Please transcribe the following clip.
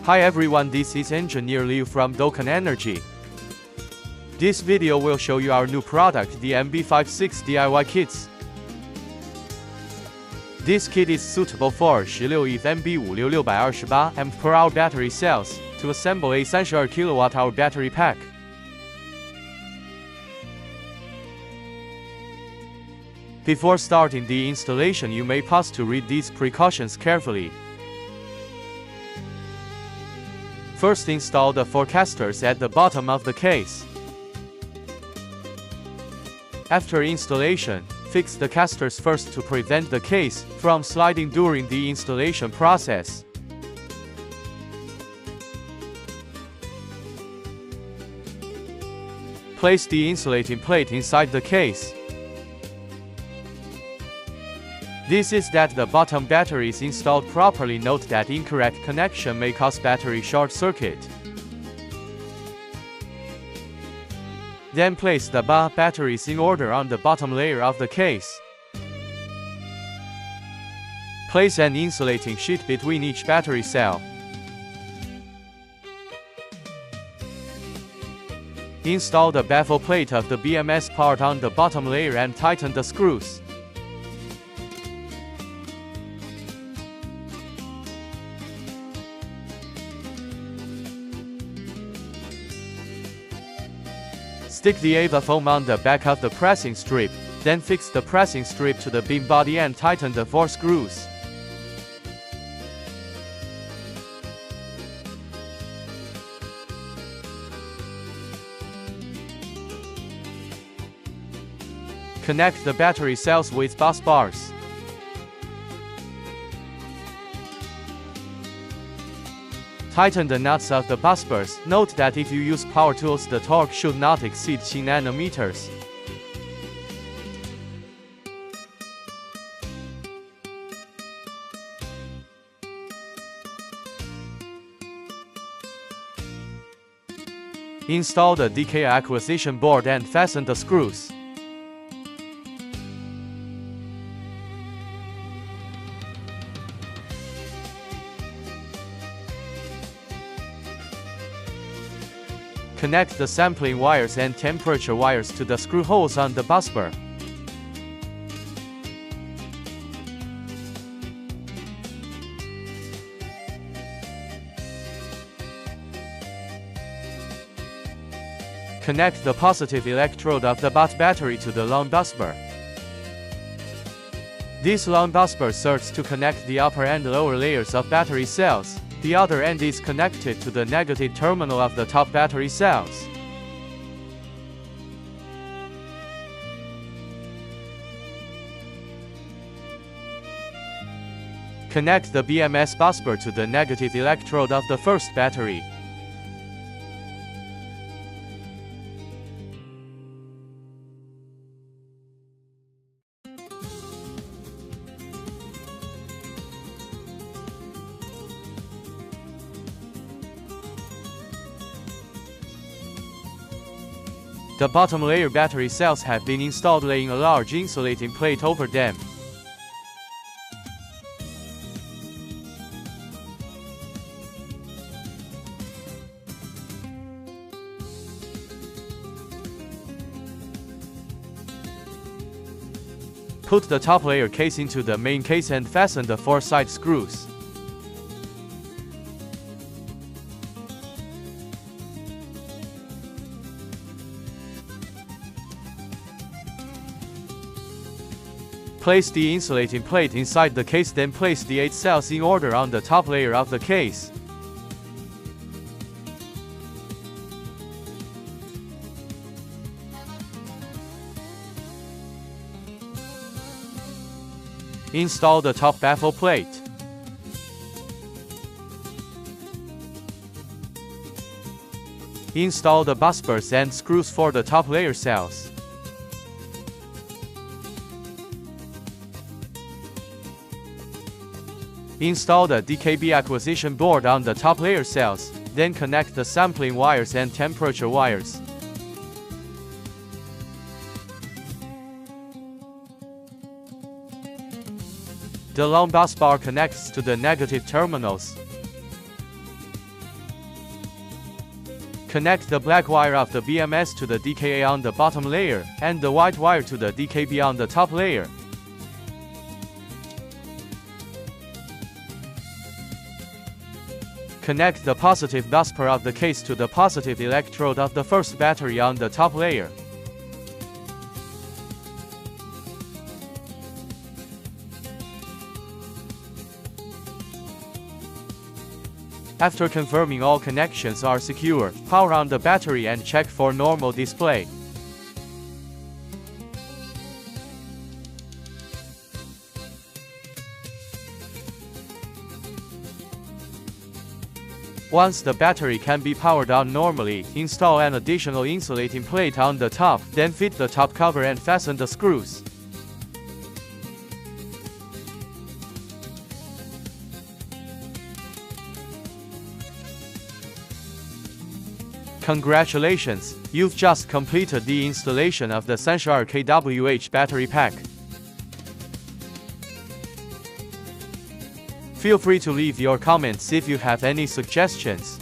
Hi everyone, this is Engineer Liu from Dokkan Energy. This video will show you our new product, the MB56 DIY kits. This kit is suitable for 16 EVE MB56 628Ah battery cells to assemble a 32 kWh battery pack. Before starting the installation, you may pause to read these precautions carefully. First, install the 4 casters at the bottom of the case. After installation, fix the casters first to prevent the case from sliding during the installation process. Place the insulating plate inside the case. This is that the bottom battery is installed properly. Note that incorrect connection may cause battery short circuit. Then place the batteries in order on the bottom layer of the case. Place an insulating sheet between each battery cell. Install the baffle plate of the BMS part on the bottom layer and tighten the screws. Stick the EVE foam on the back of the pressing strip, then fix the pressing strip to the beam body and tighten the 4 screws. Connect the battery cells with bus bars. Tighten the nuts of the bus bars. Note that if you use power tools, the torque should not exceed 10 nanometers. Install the JK acquisition board and fasten the screws. Connect the sampling wires and temperature wires to the screw holes on the bus bar. Connect the positive electrode of the battery to the long bus bar. This long bus bar serves to connect the upper and lower layers of battery cells. The other end is connected to the negative terminal of the top battery cells. Connect the BMS bus bar to the negative electrode of the first battery. The bottom layer battery cells have been installed, laying a large insulating plate over them. Put the top layer case into the main case and fasten the 4 side screws. Place the insulating plate inside the case, then place the 8 cells in order on the top layer of the case. Install the top baffle plate. Install the bus bars and screws for the top layer cells. Install the JK acquisition board on the top layer cells, then connect the sampling wires and temperature wires. The long bus bar connects to the negative terminals. Connect the black wire of the BMS to the DKA on the bottom layer, and the white wire to the DKB on the top layer. Connect the positive busbar of the case to the positive electrode of the first battery on the top layer. After confirming all connections are secure, power on the battery and check for normal display. Once the battery can be powered on normally, install an additional insulating plate on the top, then fit the top cover and fasten the screws. Congratulations! You've just completed the installation of the Sanshar kWh battery pack. Feel free to leave your comments if you have any suggestions.